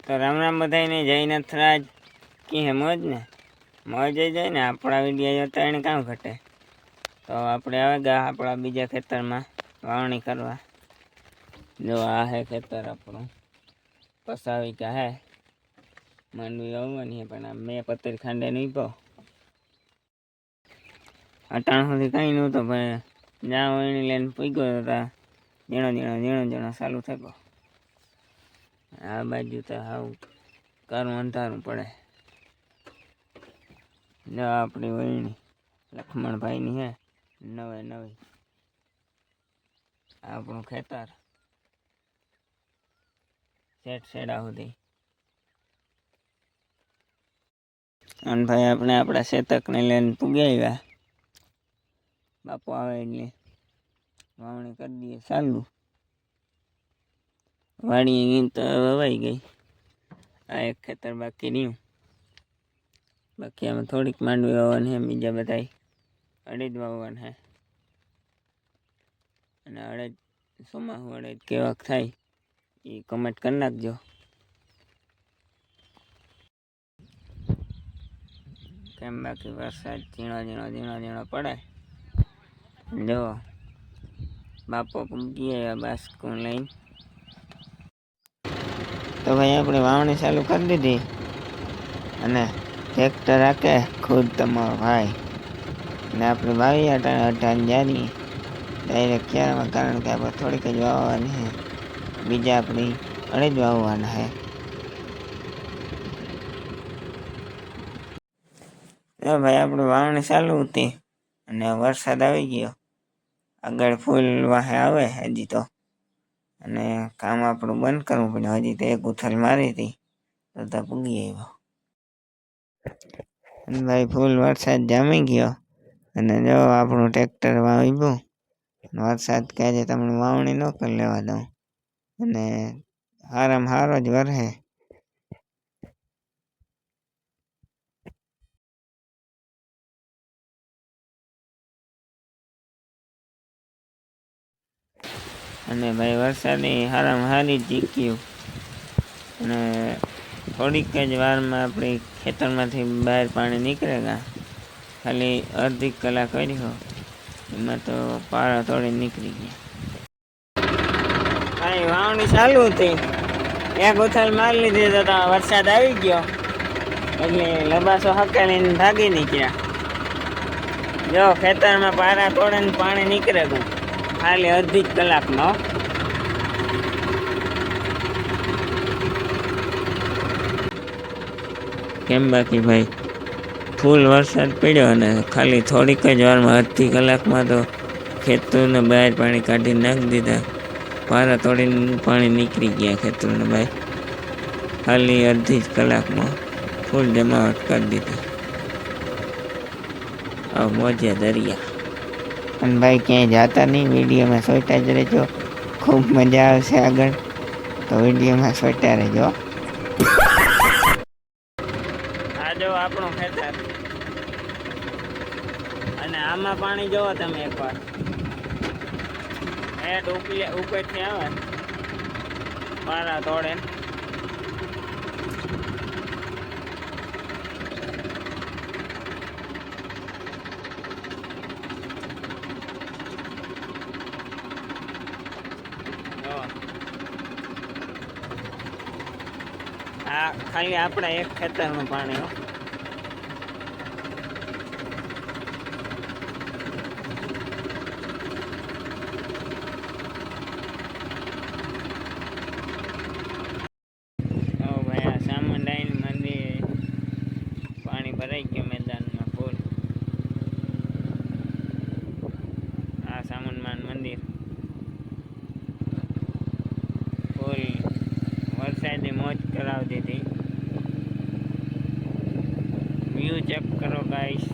તો રામ રામ બધાને જય નથરાજ કી હે મોજ ને મોજ જાય ને આપણા વિડીયો જોતા એને કામ ઘટે. તો આપણે આવે ગયા આપણા બીજા ખેતરમાં વાવણી કરવા. જો આ હે ખેતર આપણું પસાવી કા હે માંડવી વાવવાની હે પણ આ મેં પતરી ખાંડે નહીં પો અટાણ સુધી કંઈ નહોતું ભાઈ જ્યાં વણી લઈને પૂગ્યો હતા ઝીણો ચાલુ થયો. આ બાજુ તો હાવ કારું અંધારું પડે. જો આપણી વળણી લક્ષ્મણભાઈની હે નવી આપણું ખેતર છેડા સુધી. અને ભાઈ આપણે આપણા શેતકને લઈને પૂગી આવ્યા. બાપુ આવે એટલે વાવણી કરી દઈએ ચાલુ. વાડી તો વવાઈ ગઈ. આ એક ખેતર બાકી રહ્યું. બાકી આમાં થોડીક માંડવી વાવવાની હે, બીજા બધા અડદ વાવવાના હે. અને અડદ ચોમાસું અડદ કેવાક થાય એ કમેન્ટ કરી નાખજો. કેમ બાકી વરસાદ ઝીણો પડે. જો બાપો પૂગી આવ્યા બાસ્કું લઈને. તો ભાઈ આપણે વાવણી ચાલુ કરી દીધી અને ટ્રેક્ટર રાખે ખુદ તમારો ભાઈ ને આપણે વાવી અટાણ જારી ડાયરેક્ટ ક્યારમાં, કારણ કે આપણે થોડીક જ વાવવાની છે. બીજા આપણી અડદ વાવવાના છે. ભાઈ આપણે વાવણી ચાલુ હતી અને વરસાદ આવી ગયો. આગળ ફૂલ વાહે આવે હજી તો, અને કામ આપણું બંધ કરવું પડે. હજી તો એક ઉથલ મારી હતી તો પૂગી આવ્યો. અને ભાઈ ફૂલ વરસાદ જામી ગયો અને જો આપણું ટ્રેક્ટર વાવી ગયું. વરસાદ કહે છે તમને વાવણી ન કરી લેવા દઉં, અને હારામાં હારો જ વરહે. અને ભાઈ વરસાદની હારામાં હારી જીક્યું અને થોડીક જ વારમાં આપણી ખેતરમાંથી બહાર પાણી નીકળેગા. ખાલી અડધી કલાક કર્યો એમાં તો પારા તોડી નીકળી ગયા. ભાઈ વાવણી ચાલુ હતી, એક ઉથલ મારી લીધી તો વરસાદ આવી ગયો એટલે લબાસો હકાલીને ભાગી નીકળ્યા. જો ખેતરમાં પારા તોડીને પાણી નીકળે ગયું ખાલી અડધી જ કલાકમાં. કેમ બાકી ભાઈ ફૂલ વરસાદ પડ્યો અને ખાલી થોડીક જ વારમાં અડધી કલાકમાં તો ખેતરને બહાર પાણી કાઢી નાખી દીધા. પારા તોડીને પાણી નીકળી ગયા ખેતરને બહાર ખાલી અડધી જ કલાકમાં ફૂલ જમાવટ કરી દીધી. મોજે દરિયા. અને ભાઈ ક્યાંય જતા નહીં, વિડીયોમાં સોટા જ રહેજો, ખૂબ મજા આવશે આગળ, તો વિડીયોમાં સોટા રહેજો. આ જો આપણું ખેતર, અને આમાં પાણી જોવો તમે એકવાર હેઠ ઉપરથી આવે પારા તોડે. આ ખાલી આપણા એક ખેતરનું પાણી હો. ભાઈ આ ચામુંડાઈનું મંદિર પાણી ભરાઈ ગયું મેદાનમાં ફૂલ. આ ચામુંડમાનું મંદિર ફૂલ વરસાદની મોજ કરાવી દીધી. વ્યૂ ચેક કરો ગાઈસ.